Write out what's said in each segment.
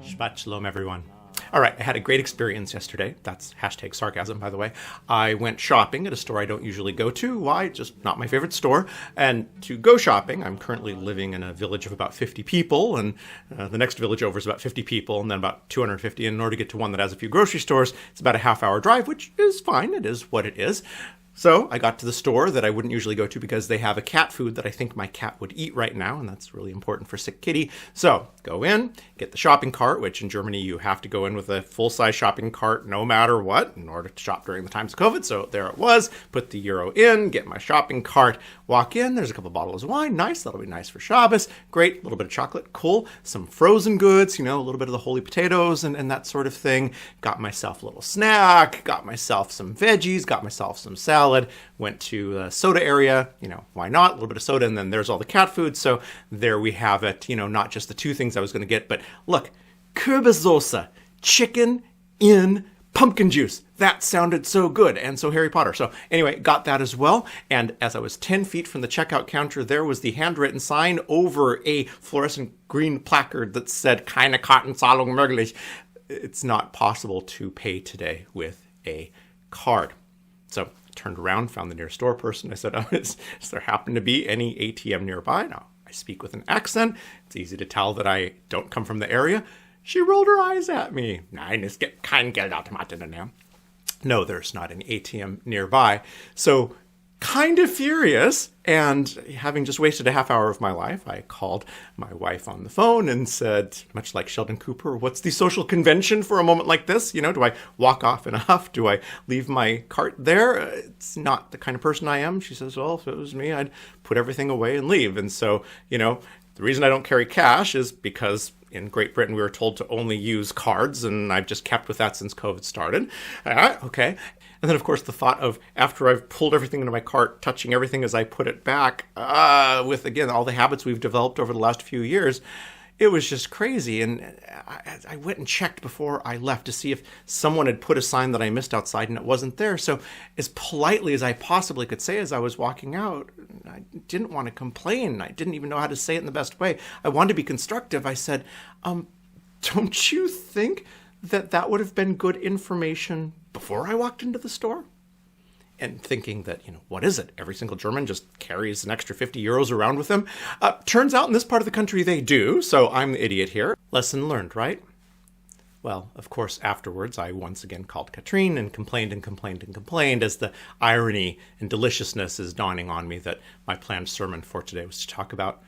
Shabbat Shalom, everyone. All right, I had a great experience yesterday. That's hashtag sarcasm, by the way. I went shopping at a store I don't usually go to. Why? Just not my favorite store. And to go shopping, I'm currently living in a village of about 50 people, and the next village over is about 50 people, and then about 250. And in order to get to one that has a few grocery stores, it's about a half-hour drive, which is fine. It is what it is. So I got to the store that I wouldn't usually go to because they have a cat food that I think my cat would eat right now, and that's really important for sick kitty. So go in, get the shopping cart, which in Germany you have to go in with a full-size shopping cart no matter what in order to shop during the times of COVID. So there it was, put the euro in, get my shopping cart, walk in, there's a couple bottles of wine, nice, that'll be nice for Shabbos, great, a little bit of chocolate, cool, some frozen goods, a little bit of the holy potatoes and that sort of thing. Got myself a little snack, got myself some veggies, got myself some salad. Went to the soda area, why not? A little bit of soda, and then there's all the cat food. So there we have it, not just the two things I was going to get, but look, Kürbissoße, chicken in pumpkin juice. That sounded so good and so Harry Potter. So anyway, got that as well. And as I was 10 feet from the checkout counter, there was the handwritten sign over a fluorescent green placard that said, keine Kartenzahlung möglich. It's not possible to pay today with a card. So turned around, found the nearest store person. I said, does there happen to be any ATM nearby? Now, I speak with an accent. It's easy to tell that I don't come from the area. She rolled her eyes at me. Nein, es gibt kein Geldautomaten in there. No, there's not an ATM nearby. So kind of furious, and having just wasted a half hour of my life, I called my wife on the phone and said, much like Sheldon Cooper, what's the social convention for a moment like this? Do I walk off in a huff? Do I leave my cart there? It's not the kind of person I am. She says, well, if it was me, I'd put everything away and leave. And so, the reason I don't carry cash is because in Great Britain we were told to only use cards, and I've just kept with that since COVID started. Okay. And then, of course, the thought of, after I've pulled everything into my cart, touching everything as I put it back, with, again, all the habits we've developed over the last few years, it was just crazy. And I went and checked before I left to see if someone had put a sign that I missed outside, and it wasn't there. So as politely as I possibly could say as I was walking out, I didn't want to complain. I didn't even know how to say it in the best way. I wanted to be constructive. I said, don't you think that would have been good information before I walked into the store? And thinking that, what is it? Every single German just carries an extra 50 euros around with them. Turns out in this part of the country they do, so I'm the idiot here. Lesson learned, right? Well, of course, afterwards, I once again called Katrine and complained as the irony and deliciousness is dawning on me that my planned sermon for today was to talk about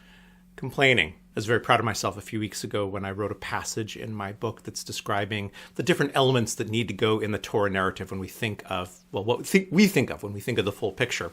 complaining. I was very proud of myself a few weeks ago when I wrote a passage in my book that's describing the different elements that need to go in the Torah narrative when we think of, what we think of when we think of the full picture.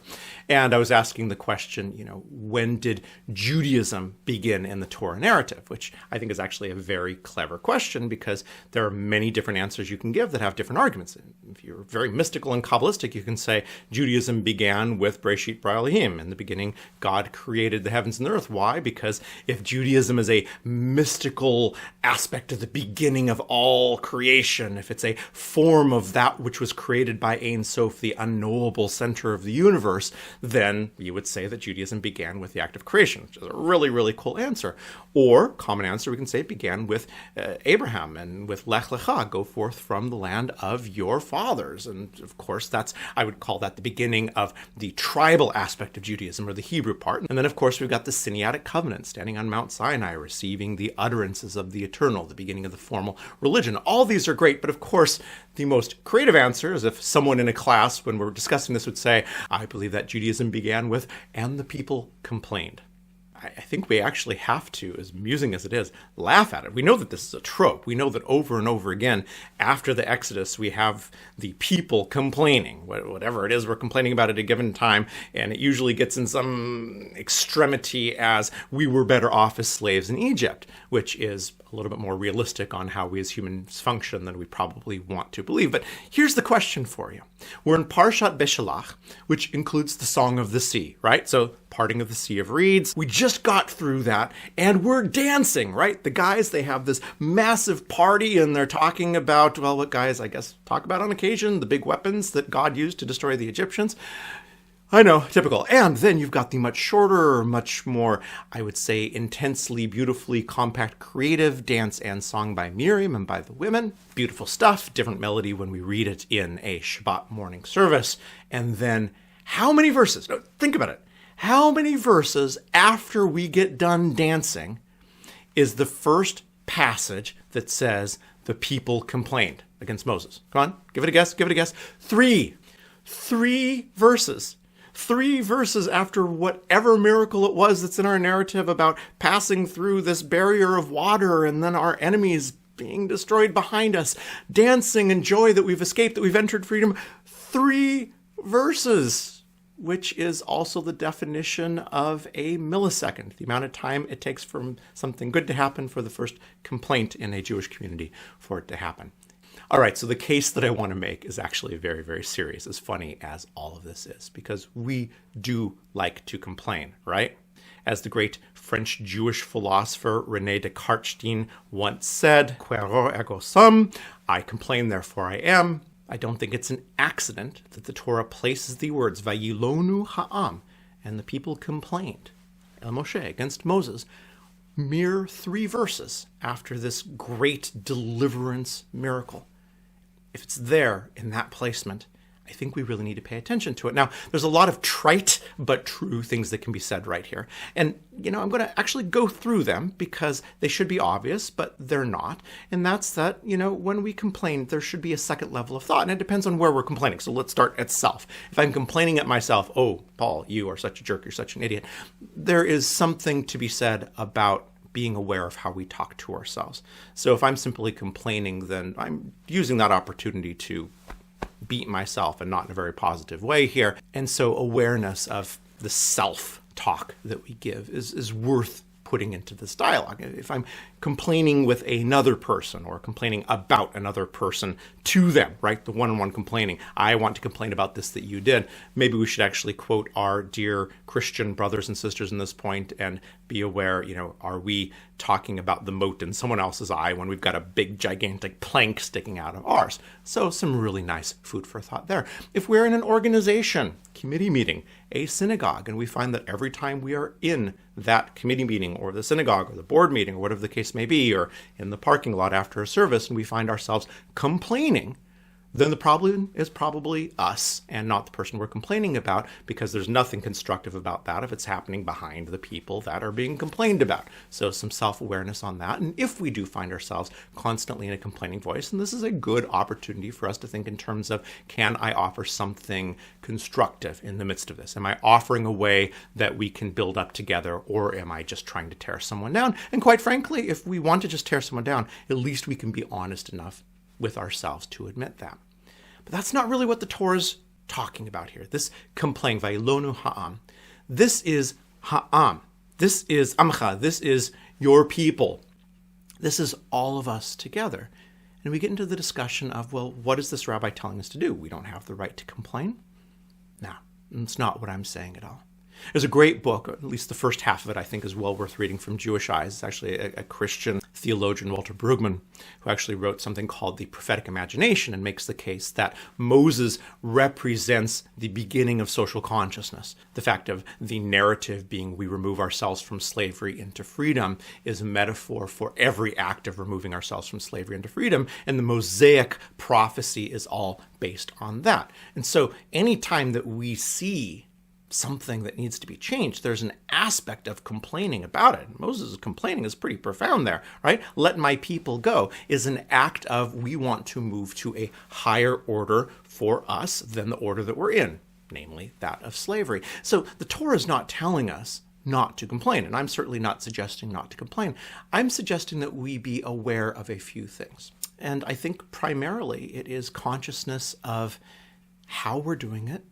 And I was asking the question, when did Judaism begin in the Torah narrative? Which I think is actually a very clever question because there are many different answers you can give that have different arguments. If you're very mystical and Kabbalistic, you can say Judaism began with Bereshit bara Elohim. In the beginning, God created the heavens and the earth. Why? Because if Judaism is a mystical aspect of the beginning of all creation, if it's a form of that which was created by Ein Sof, the unknowable center of the universe, then you would say that Judaism began with the act of creation, which is a really, really cool answer. Or, common answer, we can say it began with Abraham and with Lech Lecha, go forth from the land of your fathers. And of course, I would call that the beginning of the tribal aspect of Judaism, or the Hebrew part. And then, of course, we've got the Sinaitic covenant, standing on Mount Sinai, receiving the utterances of the eternal, the beginning of the formal religion. All these are great, but of course, the most creative answer is if someone in a class, when we're discussing this, would say, I believe that Judaism began with, and the people complained. I think we actually have to, as amusing as it is, laugh at it. We know that this is a trope. We know that over and over again, after the Exodus, we have the people complaining, whatever it is we're complaining about at a given time, and it usually gets in some extremity as we were better off as slaves in Egypt, which is a little bit more realistic on how we as humans function than we probably want to believe. But here's the question for you. We're in Parashat Beshalach, which includes the Song of the Sea, right? So parting of the Sea of Reeds. We just got through that, and we're dancing, right? The guys, they have this massive party, and they're talking about, what guys, I guess, talk about on occasion, the big weapons that God used to destroy the Egyptians. I know, typical. And then you've got the much shorter, much more, I would say, intensely, beautifully compact, creative dance and song by Miriam and by the women. Beautiful stuff, different melody when we read it in a Shabbat morning service. And then how many verses? No, think about it. How many verses after we get done dancing is the first passage that says the people complained against Moses? Come on, give it a guess, give it a guess. Three verses. 3 verses after whatever miracle it was that's in our narrative about passing through this barrier of water and then our enemies being destroyed behind us, dancing in joy that we've escaped, that we've entered freedom. 3 verses, which is also the definition of a millisecond, the amount of time it takes for something good to happen, for the first complaint in a Jewish community for it to happen. All right, so the case that I want to make is actually very, very serious, as funny as all of this is, because we do like to complain, right? As the great French Jewish philosopher René Descartes once said, "Quaero ergo sum," I complain, therefore I am. I don't think it's an accident that the Torah places the words "Vayilonu ha'am," and the people complained, El Moshe, against Moses, mere 3 verses after this great deliverance miracle. If it's there in that placement, I think we really need to pay attention to it. Now, there's a lot of trite but true things that can be said right here. And, I'm going to actually go through them because they should be obvious, but they're not. And that's that, when we complain, there should be a second level of thought. And it depends on where we're complaining. So let's start at self. If I'm complaining at myself, "Oh, Paul, you are such a jerk, you're such an idiot," there is something to be said about being aware of how we talk to ourselves. So if I'm simply complaining, then I'm using that opportunity to beat myself, and not in a very positive way here. And so awareness of the self-talk that we give is worth putting into this dialogue. If I'm complaining with another person or complaining about another person to them, right? The one-on-one complaining. I want to complain about this that you did. Maybe we should actually quote our dear Christian brothers and sisters in this point and be aware, are we talking about the mote in someone else's eye when we've got a big, gigantic plank sticking out of ours? So some really nice food for thought there. If we're in an organization, committee meeting, a synagogue, and we find that every time we are in that committee meeting or the synagogue or the board meeting or whatever the case may be, or in the parking lot after a service, and we find ourselves complaining, then the problem is probably us and not the person we're complaining about, because there's nothing constructive about that if it's happening behind the people that are being complained about. So some self-awareness on that. And if we do find ourselves constantly in a complaining voice, and this is a good opportunity for us to think in terms of, can I offer something constructive in the midst of this? Am I offering a way that we can build up together, or am I just trying to tear someone down? And quite frankly, if we want to just tear someone down, at least we can be honest enough with ourselves to admit that. But that's not really what the Torah's talking about here. This complaining, Vayilonu ha'am. This is ha'am. This is amcha. This is your people. This is all of us together. And we get into the discussion of, well, what is this rabbi telling us to do? We don't have the right to complain? No, it's not what I'm saying at all. There's a great book, at least the first half of it I think is well worth reading, from Jewish eyes. It's actually a Christian theologian, Walter Brueggemann, who actually wrote something called The Prophetic Imagination, and makes the case that Moses represents the beginning of social consciousness. The fact of the narrative being we remove ourselves from slavery into freedom is a metaphor for every act of removing ourselves from slavery into freedom, and the Mosaic prophecy is all based on that. And so anytime that we see something that needs to be changed, there's an aspect of complaining about it. Moses' complaining is pretty profound there, right? Let my people go is an act of, we want to move to a higher order for us than the order that we're in, namely that of slavery. So the Torah is not telling us not to complain, and I'm certainly not suggesting not to complain. I'm suggesting that we be aware of a few things. And I think primarily it is consciousness of how we're doing it,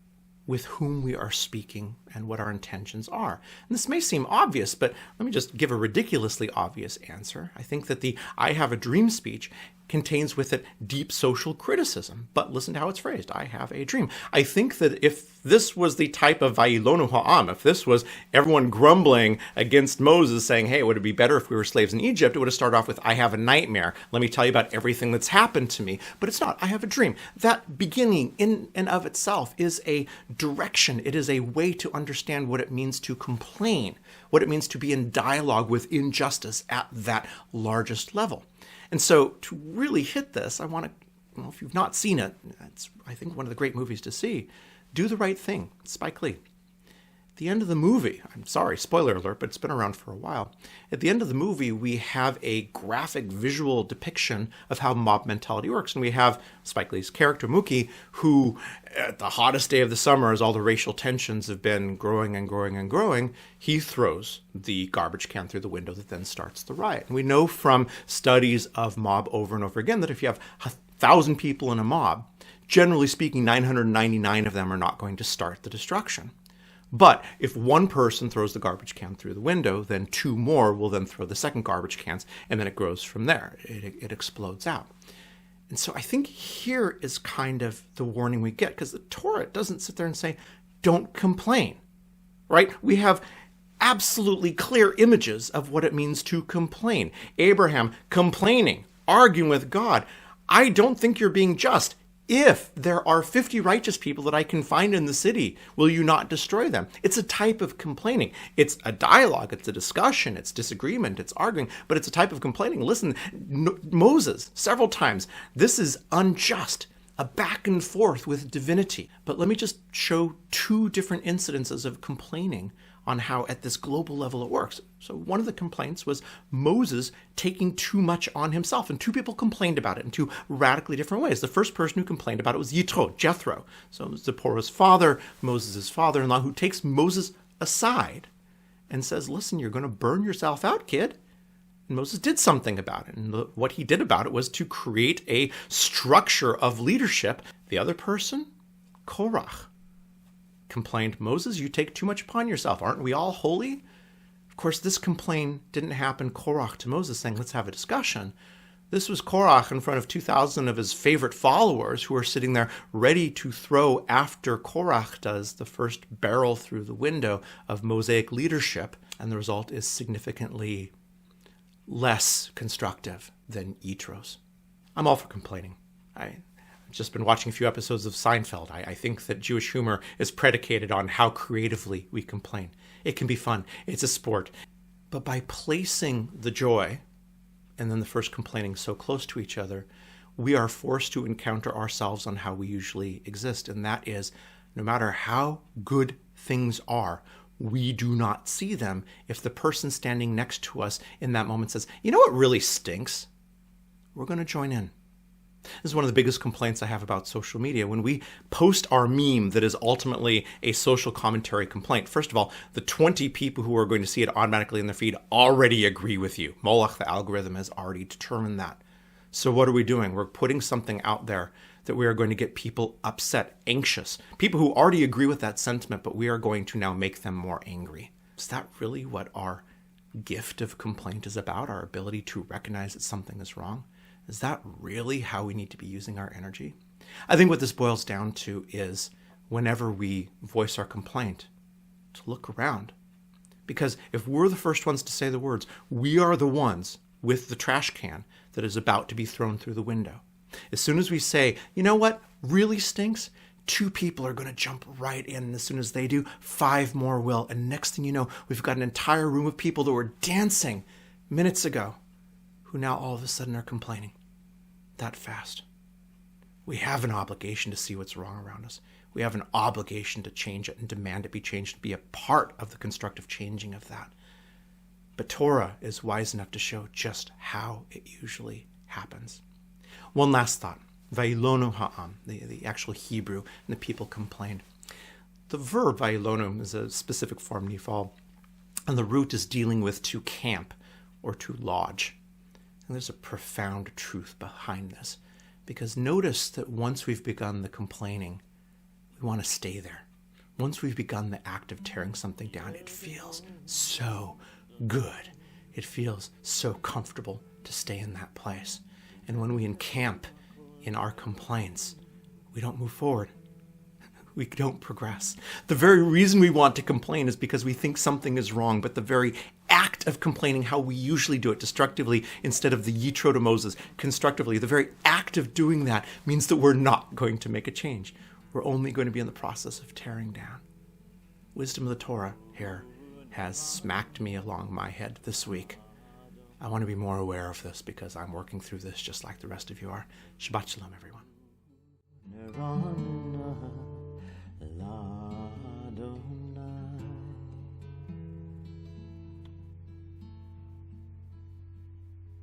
with whom we are speaking, and what our intentions are. And this may seem obvious, but let me just give a ridiculously obvious answer. I think that the I have a dream speech contains with it deep social criticism. But listen to how it's phrased. I have a dream. I think that if this was the type of vayilonu ha'am, if this was everyone grumbling against Moses saying, hey, would it be better if we were slaves in Egypt? It would have started off with, I have a nightmare. Let me tell you about everything that's happened to me. But it's not. I have a dream. That beginning in and of itself is a direction. It is a way to understand what it means to complain, what it means to be in dialogue with injustice at that largest level. And so to really hit this, I want to, well, if you've not seen it, it's, I think, one of the great movies to see. Do the Right Thing, Spike Lee. At the end of the movie, I'm sorry, spoiler alert, but it's been around for a while. At the end of the movie, we have a graphic visual depiction of how mob mentality works. And we have Spike Lee's character, Mookie, who at the hottest day of the summer, as all the racial tensions have been growing and growing and growing, he throws the garbage can through the window that then starts the riot. And we know from studies of mob over and over again that if you have 1,000 people in a mob, generally speaking, 999 of them are not going to start the destruction. But if one person throws the garbage can through the window, then two more will then throw the second garbage cans, and then it grows from there. It explodes out. And so I think here is kind of the warning we get, because the Torah doesn't sit there and say, don't complain, right? We have absolutely clear images of what it means to complain. Abraham complaining, arguing with God. I don't think you're being just. If there are 50 righteous people that I can find in the city, will you not destroy them? It's a type of complaining. It's a dialogue. It's a discussion. It's disagreement. It's arguing. But it's a type of complaining. Listen, Moses, several times, this is unjust. A back and forth with divinity. But let me just show two different incidences of complaining on how at this global level it works. So one of the complaints was Moses taking too much on himself, and two people complained about it in two radically different ways. The first person who complained about it was Yitro, Jethro. So it was Zipporah's father, Moses' father-in-law, who takes Moses aside and says, listen, you're going to burn yourself out, kid. And Moses did something about it. And what he did about it was to create a structure of leadership. The other person, Korach, complained, Moses, you take too much upon yourself. Aren't we all holy? Of course, this complaint didn't happen Korach to Moses saying, let's have a discussion. This was Korach in front of 2,000 of his favorite followers who are sitting there ready to throw, after Korach does, the first barrel through the window of Mosaic leadership. And the result is significantly less constructive than Yitro's. I'm all for complaining. I've just been watching a few episodes of Seinfeld. I think that Jewish humor is predicated on how creatively we complain. It can be fun. It's a sport. But by placing the joy and then the first complaining so close to each other, we are forced to encounter ourselves on how we usually exist. And that is, no matter how good things are, we do not see them if the person standing next to us in that moment says, you know what really stinks? We're going to join in. This is one of the biggest complaints I have about social media. When we post our meme that is ultimately a social commentary complaint, first of all, the 20 people who are going to see it automatically in their feed already agree with you. Moloch, the algorithm, has already determined that. So what are we doing? We're putting something out there that we are going to get people upset, anxious, people who already agree with that sentiment, but we are going to now make them more angry. Is that really what our gift of complaint is about? Our ability to recognize that something is wrong? Is that really how we need to be using our energy? I think what this boils down to is whenever we voice our complaint, to look around. Because if we're the first ones to say the words, we are the ones with the trash can that is about to be thrown through the window. As soon as we say, you know what really stinks? 2 people are going to jump right in. And as soon as they do, 5 more will. And next thing you know, we've got an entire room of people that were dancing minutes ago who now all of a sudden are complaining that fast. We have an obligation to see what's wrong around us. We have an obligation to change it and demand it be changed, to be a part of the constructive changing of that. But Torah is wise enough to show just how it usually happens. One last thought. Vayilonu ha'am, the actual Hebrew, and the people complained. The verb vayilonu is a specific form, nifal, and the root is dealing with to camp or to lodge. And there's a profound truth behind this, because notice that once we've begun the complaining, we want to stay there. Once we've begun the act of tearing something down, it feels so good. It feels so comfortable to stay in that place. And when we encamp in our complaints, we don't move forward. We don't progress. The very reason we want to complain is because we think something is wrong, but the very act of complaining, how we usually do it, destructively instead of the Yitro to Moses, constructively, the very act of doing that means that we're not going to make a change. We're only going to be in the process of tearing down. Wisdom of the Torah here has smacked me along my head this week. I want to be more aware of this because I'm working through this just like the rest of you are. Shabbat Shalom, everyone.